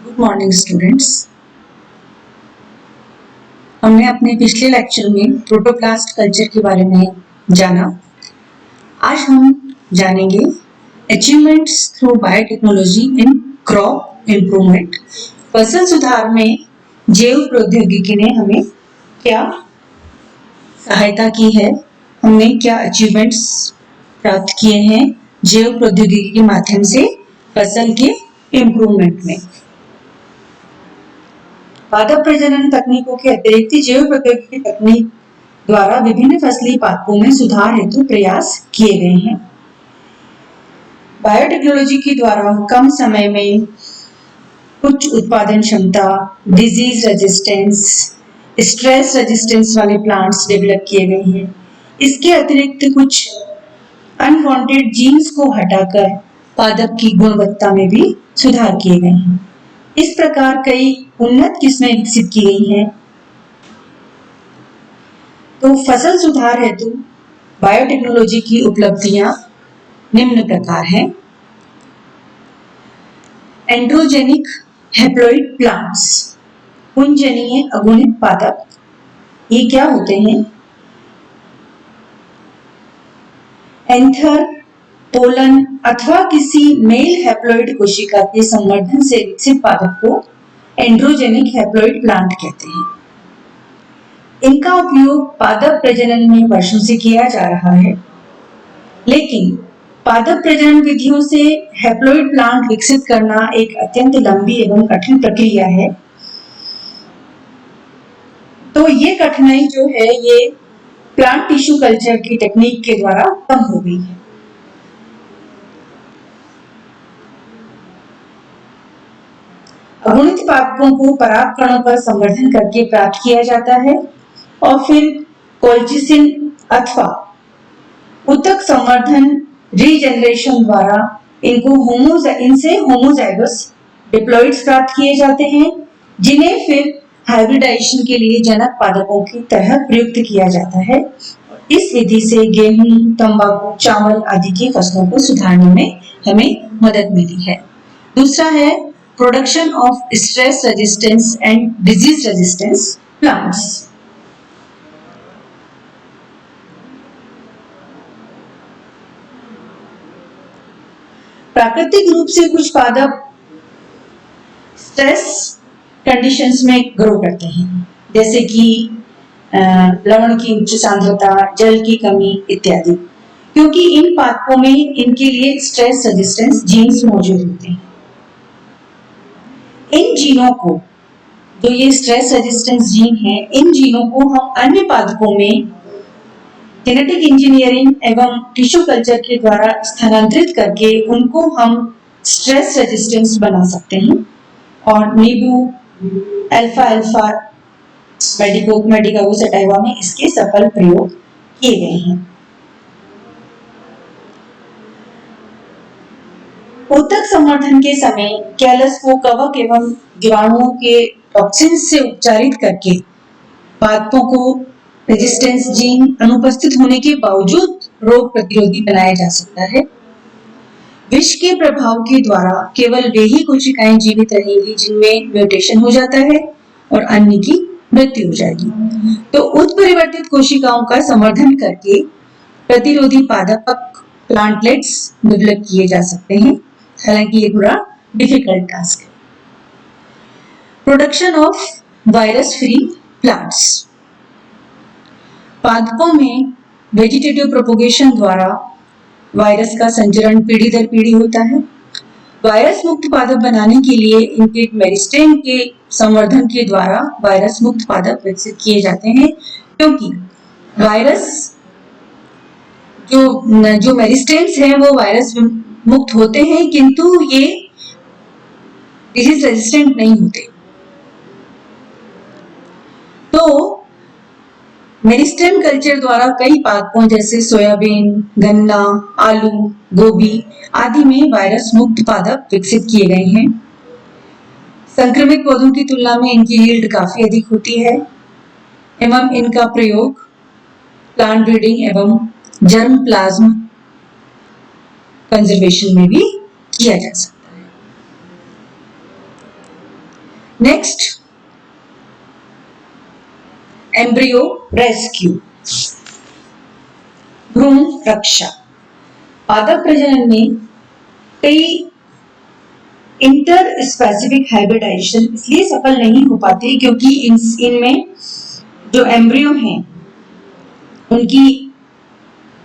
Good morning students. हमने अपने पिछले लेक्चर में प्रोटोप्लास्ट कल्चर के बारे में जाना। आज हम जानेंगे achievements through biotechnology in crop improvement. फसल सुधार में जैव प्रौद्योगिकी ने हमें क्या सहायता की है, हमने क्या अचीवमेंट्स प्राप्त किए हैं जैव प्रौद्योगिकी के माध्यम से फसल के इम्प्रूवमेंट में। पादप प्रजनन तकनीकों के अतिरिक्त जैव प्रौद्योगिकी तकनीक द्वारा विभिन्न फसली पादपों में सुधार हेतु प्रयास किए गए हैं। बायोटेक्नोलॉजी के द्वारा कम समय में उच्च उत्पादन क्षमता, डिजीज रेजिस्टेंस, स्ट्रेस रेजिस्टेंस वाले प्लांट्स डेवलप किए गए हैं। इसके अतिरिक्त कुछ अनवांटेड जीन्स को हटाकर पादप की गुणवत्ता में भी सुधार किए गए हैं। इस प्रकार कई उन्नत किस्में विकसित की गई हैं। तो फसल सुधार हेतु बायोटेक्नोलॉजी की उपलब्धियां निम्न प्रकार हैं। एंड्रोजेनिक हैप्लॉइड प्लांट्स, पुंजनीय अगुणित पादप, ये क्या होते हैं? एंथर, पोलन अथवा किसी मेल हैप्लॉइड कोशिका के संवर्धन से विकसित पादप को एंड्रोजेनिक हैप्लॉइड प्लांट कहते हैं। इनका उपयोग पादप प्रजनन में वर्षों से किया जा रहा है, लेकिन पादप प्रजनन विधियों से हैप्लॉइड प्लांट विकसित करना एक अत्यंत लंबी एवं कठिन प्रक्रिया है। तो ये कठिनाई जो है ये प्लांट टिश्यू कल्चर की टेक्निक के द्वारा कम हो गई है। अगुणित पादपों को परागकणों पर संवर्धन करके प्राप्त किया जाता है और फिर कोल्चिसिन अथवा ऊतक संवर्धन रीजेनरेशन द्वारा इनसे होमोजाइगस डिप्लॉइड्स प्राप्त किए जाते हैं, जिन्हें फिर हाइब्रिडाइजेशन के लिए जनक पादपों की तरह प्रयुक्त किया जाता है। इस विधि से गेहूं, तंबाकू, चावल आदि की फसलों को सुधारने में हमें मदद मिली है। दूसरा है production of stress resistance and disease resistance plants. प्राकृतिक रूप से कुछ पादप स्ट्रेस कंडीशंस में ग्रो करते हैं, जैसे कि लवण की उच्च सांद्रता, जल की कमी इत्यादि, क्योंकि इन पादपों में इनके लिए स्ट्रेस रेजिस्टेंस जीन्स मौजूद होते हैं। इन जीनों को, जो ये स्ट्रेस रेजिस्टेंस जीन है, इन जीनों को हम अन्य पादपों में जेनेटिक इंजीनियरिंग एवं टिश्यू कल्चर के द्वारा स्थानांतरित करके उनको हम स्ट्रेस रेजिस्टेंस बना सकते हैं। और नींबू, अल्फा अल्फा मेडिकागो सटाइवा में इसके सफल प्रयोग किए गए हैं। ऊतक संवर्धन के समय कैलस को कवक एवं जीवाणुओं के टॉक्सिन से उपचारित करके पादपों को रेजिस्टेंस जीन अनुपस्थित होने के बावजूद रोग प्रतिरोधी बनाया जा सकता है। विष के प्रभाव के द्वारा केवल वे ही कोशिकाएं जीवित रहेंगी जिनमें म्यूटेशन हो जाता है और अन्य की मृत्यु हो जाएगी। तो उत्परिवर्तित कोशिकाओं का संवर्धन करके प्रतिरोधी पादप प्लांटलेट्स डेवलप किए जा सकते हैं, हालांकि ये थोड़ा डिफिकल्ट टास्क है। Production of virus free plants, पादपों में वेजिटेटिव प्रोपोगेशन द्वारा वायरस का संचरण पीढ़ी दर पीढ़ी होता है। वायरस मुक्त पादप बनाने के लिए इनके मेरिस्टेम के संवर्धन के द्वारा वायरस मुक्त पादप विकसित किए जाते हैं, क्योंकि वायरस जो मेरिस्टेम्स हैं वो वायरस मुक्त होते हैं, किंतु ये डिजीज रेजिस्टेंट नहीं होते। तो मेरिस्टेम कल्चर द्वारा कई पादपों जैसे सोयाबीन, गन्ना, आलू, गोभी आदि में वायरस मुक्त पादप विकसित किए गए हैं। संक्रमित पौधों की तुलना में इनकी यील्ड काफी अधिक होती है एवं इनका प्रयोग प्लांट ब्रीडिंग एवं जर्म प्लाज्म कंजर्वेशन में भी किया जा सकता है। नेक्स्ट, एम्ब्रियो रेस्क्यू, भ्रूण रक्षा। पादप प्रजनन में कई इंटर स्पेसिफिक हाइब्रिडाइजेशन इसलिए सफल नहीं हो पाते क्योंकि इनमें जो एम्ब्रियो हैं उनकी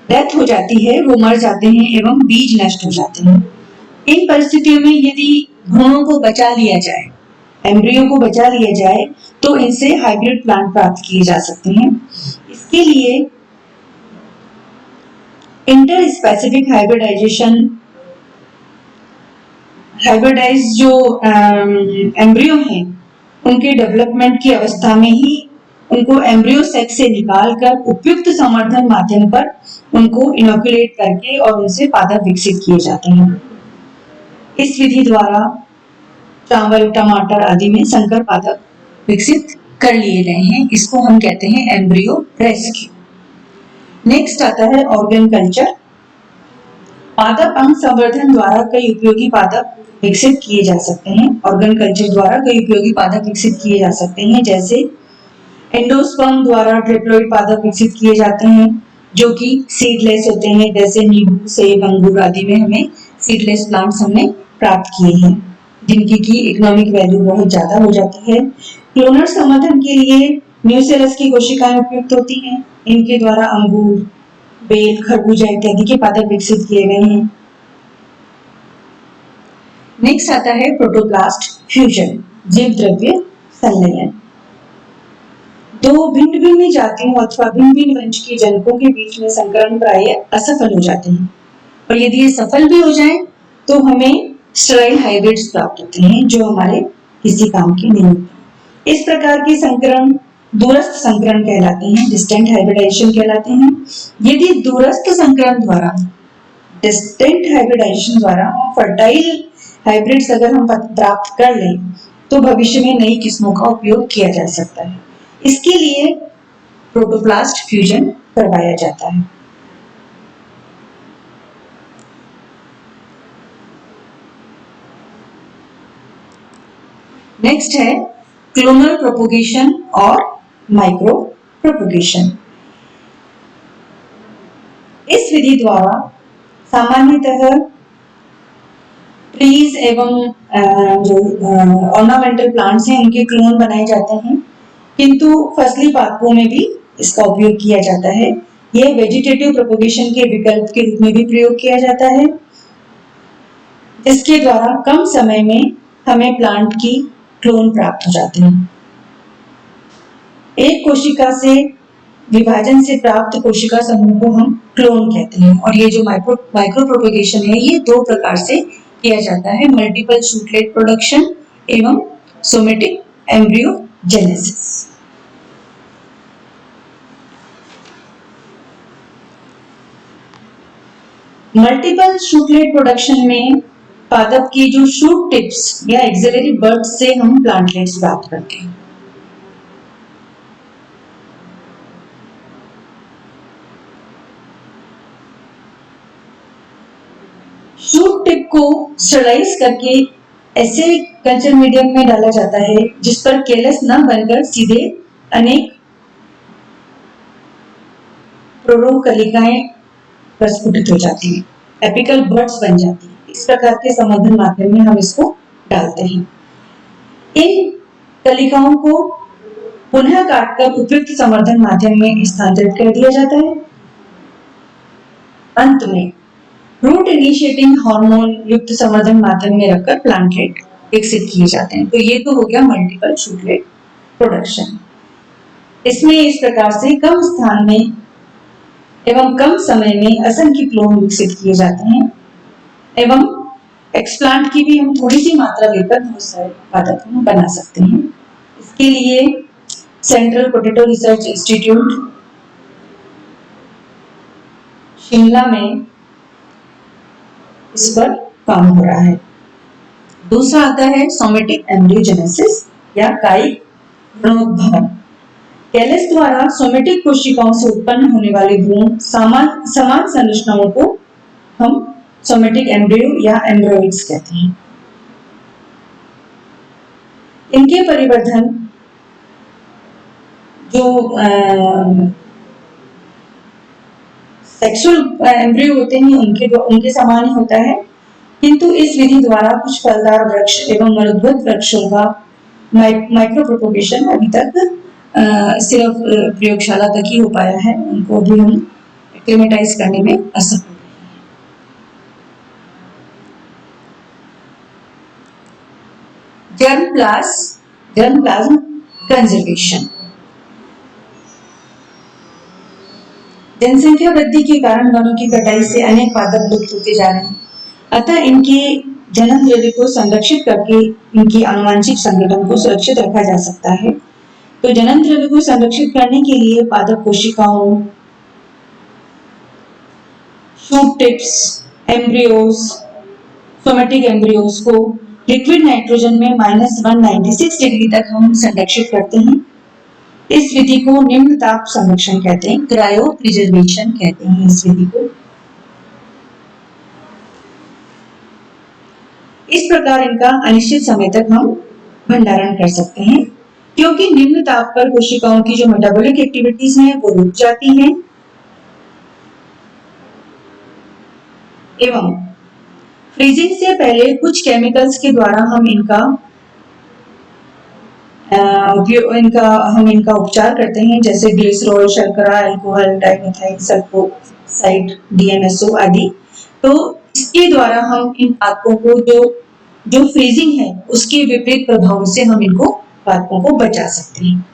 डेथ हो जाती है, वो मर जाते हैं एवं बीज नष्ट हो जाते हैं। इन परिस्थितियों में यदि भ्रूणों को बचा लिया जाए, एम्ब्रियो को बचा लिया जाए, तो इनसे हाइब्रिड प्लांट प्राप्त किए जा सकते हैं। इसके लिए इंटर स्पेसिफिक हाइब्रिडाइज जो एम्ब्रियो हैं उनके डेवलपमेंट की अवस्था में ही उनको एम्ब्रियो सेक्स से निकालकर उपयुक्त संवर्धन माध्यम पर उनको इनोकुलेट करके और उनसे पादप विकसित किए जाते हैं। इस विधि द्वारा चावल, टमाटर आदि में संकर पादप विकसित कर लिए गए हैं। इसको हम कहते हैं एम्ब्रियो रेस्क्यू। नेक्स्ट आता है ऑर्गन कल्चर। पादप अंग संवर्धन द्वारा कई उपयोगी पादप विकसित किए जा सकते हैं। ऑर्गन कल्चर द्वारा कई उपयोगी पादप विकसित किए जा सकते हैं, जैसे एंडोस्पर्म द्वारा ट्रिप्लोइड पादप विकसित किए जाते हैं जो कि सीडलेस होते हैं, जैसे नींबू, सेब, अंगूर आदि में हमें सीडलेस प्लांट्स हमने प्राप्त किए हैं जिनकी की इकोनॉमिक वैल्यू बहुत ज्यादा हो जाती है। क्लोनर संवर्धन के लिए न्यूसेलस की कोशिकाएं उपयुक्त होती हैं। इनके द्वारा अंगूर, बेल, खरबूजा इत्यादि के पादप विकसित किए गए हैं। नेक्स्ट आता है प्रोटोप्लास्ट फ्यूजन, जीव द्रव्य संलयन। दो भिन्न भिन्न जातियों अथवा भिन्न भिन्न वंश के जनकों के बीच में संकरण प्रायः असफल हो जाते हैं, और यदि ये सफल भी हो जाए तो हमें स्टेराइल हाइब्रिड्स प्राप्त होते हैं जो हमारे किसी काम के नहीं होते। इस प्रकार के संकरण दूरस्थ संकरण कहलाते हैं, डिस्टेंट हाइब्रिडाइजेशन कहलाते हैं। यदि दूरस्थ संकरण द्वारा, डिस्टेंट हाइब्रिडाइजेशन द्वारा फर्टाइल हाइब्रिड्स अगर हम प्राप्त कर लें तो भविष्य में नई किस्मों का उपयोग किया जा सकता है। इसके लिए प्रोटोप्लास्ट फ्यूजन करवाया जाता है। नेक्स्ट है क्लोनल प्रोपोगेशन और माइक्रो प्रोपोगेशन। इस विधि द्वारा सामान्यतः ट्रीज एवं जो ऑर्नामेंटल प्लांट्स हैं उनके क्लोन बनाए जाते हैं, किंतु फसली पादपों में भी इसका उपयोग किया जाता है। यह वेजिटेटिव प्रोपोगेशन के विकल्प के रूप में भी प्रयोग किया जाता है, जिसके द्वारा कम समय में हमें प्लांट की क्लोन प्राप्त हो जाते हैं। एक कोशिका से विभाजन से प्राप्त कोशिका समूह को हम क्लोन कहते हैं, और ये जो माइक्रो प्रोपोगेशन है ये दो प्रकार से किया जाता है, मल्टीपल शूटलेट प्रोडक्शन एवं सोमेटिक एम्ब्रियोजेनेसिस। मल्टीपल शूटलेट प्रोडक्शन में पादप की जो शूट टिप्स या एक्सिलरी बड्स से हम प्लांटलेट्स प्राप्त करते हैं। शूट टिप को स्टरलाइज करके ऐसे कल्चर मीडियम में डाला जाता है जिस पर केलस न बनकर सीधे अनेक प्रोरोकलिकाएं प्रस्फुटित हो जाती हैं, एपिकल बड्स बन जाती हैं। इस प्रकार के संवर्धन माध्यम में हम इसको डालते हैं। इन कलिकाओं को पुनः काटकर उपयुक्त संवर्धन माध्यम में स्थानांतरित कर दिया जाता है। अंत में रूट इनिशिएटिंग हार्मोन युक्त संवर्धन माध्यम में रखकर प्लांटलेट विकसित किए जाते हैं। तो ये तो हो गया मल्टीपल शूटलेट प्रोडक्शन। इसमें इस प्रकार से कम स्थान में एवं कम समय में असंख्य क्लोन विकसित किए जाते हैं, एवं एक्सप्लांट की भी हम थोड़ी सी मात्रा लेकर बहुत सारे पादप बना सकते हैं। इसके लिए central potato research institute Shimla में इस पर काम हो रहा है। दूसरा आता है सोमेटिक एम्ब्रियोजेनेसिस या कायिक भ्रूणोद्भवन। कैलस द्वारा सोमेटिक कोशिकाओं से उत्पन्न होने वाले भ्रूण समान संरचनाओं को हम सोमेटिक एम्ब्रियो या एम्ब्रियोइड्स कहते हैं। इनके परिवर्धन जो सेक्सुअल एम्ब्रियो होते हैं उनके समान ही होता है, किंतु इस विधि द्वारा कुछ फलदार वृक्ष एवं मरुद्भुत वृक्षों का माइक्रो प्रोपोगेशन अभी तक सिर्फ प्रयोगशाला तक ही हो पाया है, उनको भी हम एक्लेमेटाइज करने में असफल। Germ plasm conservation. जनसंख्या वृद्धि के कारण वनों की कटाई से अनेक पादप लुप्त होते जा रहे हैं, अतः इनके जनन द्रव्य को संरक्षित करके इनकी आनुवंशिक संगठन को सुरक्षित रखा जा सकता है। तो जनन द्रव्य को संरक्षित करने के लिए पादप कोशिकाओं, shoot tips, embryos, somatic embryos को लिक्विड नाइट्रोजन में -196 डिग्री तक हम संरक्षित करते हैं। इस विधि को निम्न ताप संरक्षण कहते हैं, क्रायो प्रिजर्वेशन कहते हैं इस विधि को। इस प्रकार इनका अनिश्चित समय तक हम भंडारण कर सकते हैं, क्योंकि निम्न ताप पर कोशिकाओं की जो मेटाबॉलिक एक्टिविटीज हैं वो रुक जाती हैं एवं फ्रीजिंग से पहले कुछ केमिकल्स के द्वारा हम इनका उपचार करते हैं, जैसे ग्लिसरॉल, शर्करा, अल्कोहल, डाइमिथाइल सल्फोक्साइड, DMSO आदि। तो इसके द्वारा हम इन पादपों को जो फ्रीजिंग है उसके विपरीत प्रभाव से हम इनको पादपों को बचा सकते हैं।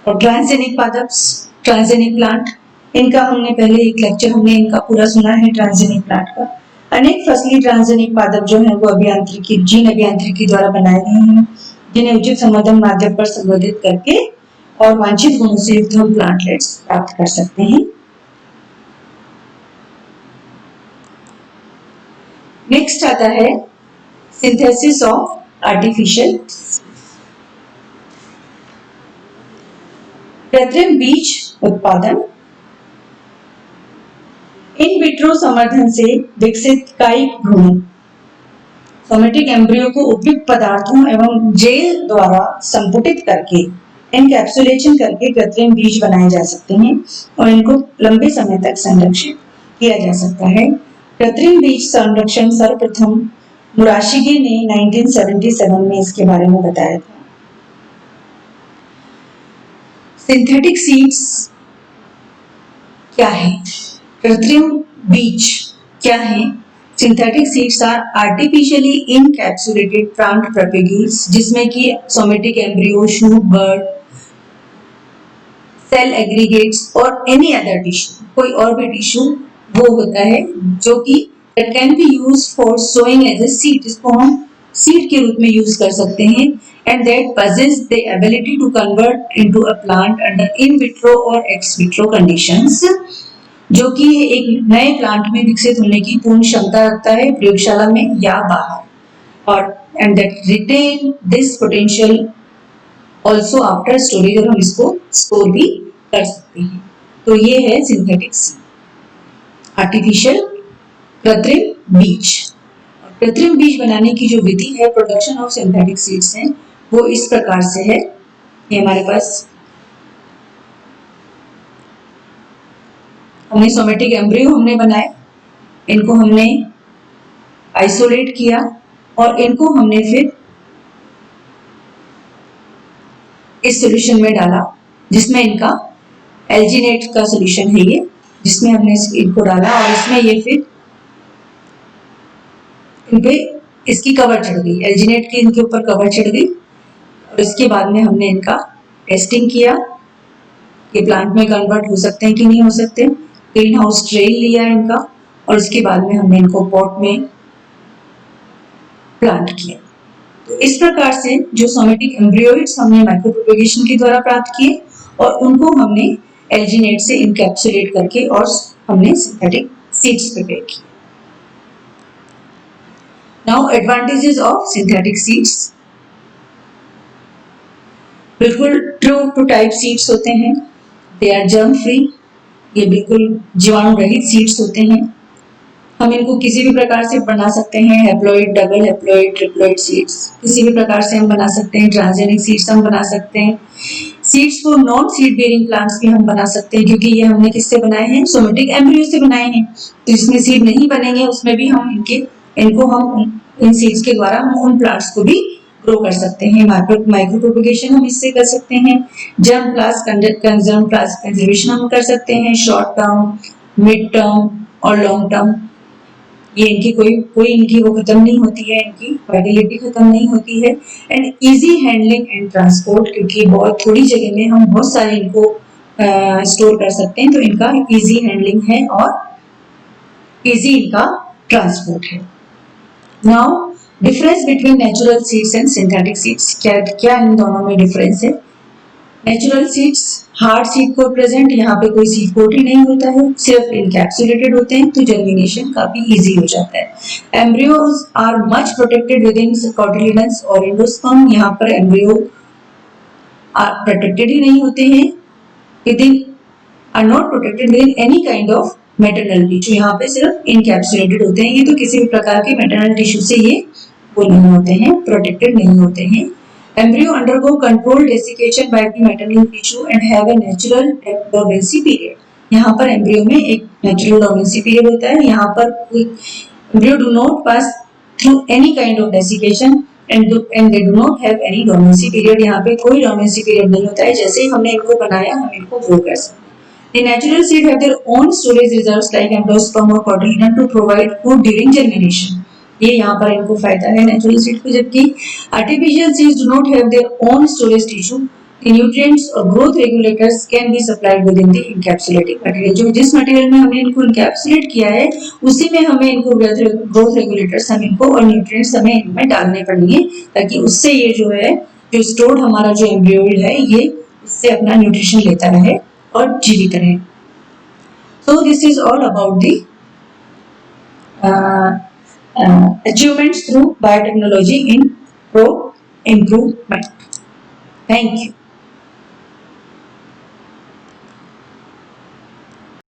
और ट्रांसजेनिक पादप, ट्रांसजेनिक प्लांट, इनका हमने पहले एक लेक्चर हमने इनका पूरा सुना है ट्रांसजेनिक प्लांट का। अनेक फसली ट्रांसजेनिक पादप जो है वो जीन अभियांत्रिकी द्वारा बनाए गए हैं, जिन्हें उचित संवर्धन माध्यम पर संवर्धित करके और वांछित गुणों से युक्त हम प्लांटलेट्स प्राप्त कर सकते हैं। नेक्स्ट आता है सिंथेसिस ऑफ आर्टिफिशियल, कृत्रिम बीज उत्पादन। इन विट्रो संवर्धन से विकसित कायिक भ्रूण सोमेटिक एम्ब्रियो को उपयुक्त पदार्थों एवं जेल द्वारा संपुटित करके एनकैप्सुलेशन करके कृत्रिम बीज बनाए जा सकते हैं और इनको लंबे समय तक संरक्षित किया जा सकता है। कृत्रिम बीज संरक्षण सर्वप्रथम मुराशिगे ने 1977 में इसके बारे में बताया था। सिंथेटिक सीड्स क्या है? कृत्रिम बीज क्या है? Synthetic seeds are artificially encapsulated plant propagates, जिसमें कि somatic embryo, shoot, bud, cell aggregates और एनी अदर टिश्यू, कोई और भी टिश्यू वो होता है जो कि that can be used for sowing as a seed, जिसको हम सीड के रूप में यूज कर सकते हैं, and that possess the ability to convert into a plant under in vitro or ex vitro conditions, जो कि एक नए प्लांट में विकसित होने की पूर्ण क्षमता रखता है प्रयोगशाला में या बाहर, और and that retain this potential also after storage, और हम इसको स्टोर भी कर सकते हैं। तो ये है सिंथेटिक सीड, आर्टिफिशियल कृत्रिम बीज। कृत्रिम बीज बनाने की जो विधि है प्रोडक्शन ऑफ सिंथेटिक सीड्स है वो इस प्रकार से है। ये हमारे पास हमने सोमेटिक एम्ब्रियो हमने बनाए, इनको हमने आइसोलेट किया और इनको हमने फिर इस सॉल्यूशन में डाला, जिसमें इनका एल्जिनेट का सॉल्यूशन है ये, जिसमें हमने इनको डाला और इसमें ये फिर इन पे इसकी कवर चढ़ गई, एल्जिनेट की इनके ऊपर कवर चढ़ गई। और इसके बाद में हमने इनका टेस्टिंग किया कि प्लांट में कन्वर्ट हो सकते हैं कि नहीं हो सकते। ग्रीन हाउस ट्रेल लिया इनका और इसके बाद में हमने इनको पॉट में प्लांट किया। तो इस प्रकार से जो सोमेटिक एम्ब्रियोइड्स हमने माइक्रो प्रोपेगेशन के द्वारा प्राप्त किए और उनको हमने एल्जिनेट से इनकैप्सुलेट करके और हमने सिंथेटिक सीड्स प्रिपेयर किए। Now advantages of synthetic seeds, बिल्कुल ट्रू टू टाइप सीड्स होते हैं, दे आर जर्म फ्री, ये बिल्कुल जीवाणु रहित सीड्स होते हैं, हम इनको किसी भी प्रकार से बना सकते हैं, haploid, double haploid, triploid seeds किसी भी प्रकार से हम बना सकते हैं। ट्रांसजेनिक सीड्स हम बना सकते हैं। सीड्स को नॉन सीड बेयरिंग प्लांट्स भी हम बना सकते हैं, क्योंकि ये हमने किससे बनाए हैं, सोमेटिक एम्ब्रियो से बनाए हैं। तो इसमें सीड नहीं बनेंगे, उसमें भी हम इनको हम इन सीड्स के द्वारा हम उन प्लांट्स को भी ग्रो कर सकते हैं। माइक्रो प्रोपगेशन हम इससे कर सकते हैं। जर्म प्लास कंजर्वेशन हम कर सकते हैं, शॉर्ट टर्म, मिड टर्म और लॉन्ग टर्म। ये इनकी कोई इनकी वो खत्म नहीं होती है, इनकी वाइटलिटी खत्म नहीं होती है। And easy handling and transport, क्योंकि बहुत थोड़ी जगह में हम बहुत सारे इनको स्टोर कर सकते हैं, तो इनका इजी हैंडलिंग है और इजी इनका ट्रांसपोर्ट है। Now difference between natural seeds and synthetic seeds, क्या इन दोनों में डिफरेंस है। Natural seeds hard seed coat present, यहाँ पे कोई सीड कोट ही नहीं होता है, सिर्फ इनकैप्सुलेटेड होते हैं, तो जर्मिनेशन काफी इजी हो जाता है। Embryos are much protected within cotyledons और एंडोस्पर्म, यहाँ पर एम्ब्रियो प्रोटेक्टेड ही नहीं होते हैं, within are not protected within any kind of maternal tissue, यहाँ पे सिर्फ इनकैप्सुलेटेड होते हैं। ये तो किसी भी प्रकार के मैटरनल टिश्यू से ये वो नहीं होते हैं, प्रोटेक्टेड नहीं होते हैं। Embryo undergo controlled desiccation by the maternal tissue and have a natural dormancy period. यहाँ पर एम्ब्रियो में एक नेचुरल डोमेंसी पीरियड होता है। यहाँ पर embryo do not pass through any kind of desiccation and they do not have any dormancy period, यहाँ पे कोई डोमेंसी पीरियड नहीं होता है। जैसे ही हमने इनको बनाया हम इनको ग्रो कर सकते हैं। The natural seed have their own storage reserves like endosperm or cotyledon to provide food during germination. ये यहाँ पर इनको फायदा है नेचुरल सीड को, जबकि artificial seeds do not have their own storage tissue. The nutrients or growth regulators can be supplied within the encapsulating material. जो जिस मटेरियल में हमने इनको इनकैप्सुलेट किया है उसी में हमें इनको ग्रोथ रेगुलेटर्स हम इनको और न्यूट्रिएंट्स हमें इनमें डालने पड़ेंगे, ताकि उससे ये जो है जो स्टोर्ड हमारा जो एम्ब्रियोइड है ये इससे अपना न्यूट्रिशन लेता रहे और जीवित रहे। So this is all about the achievements through biotechnology in pro improvement. Thank you.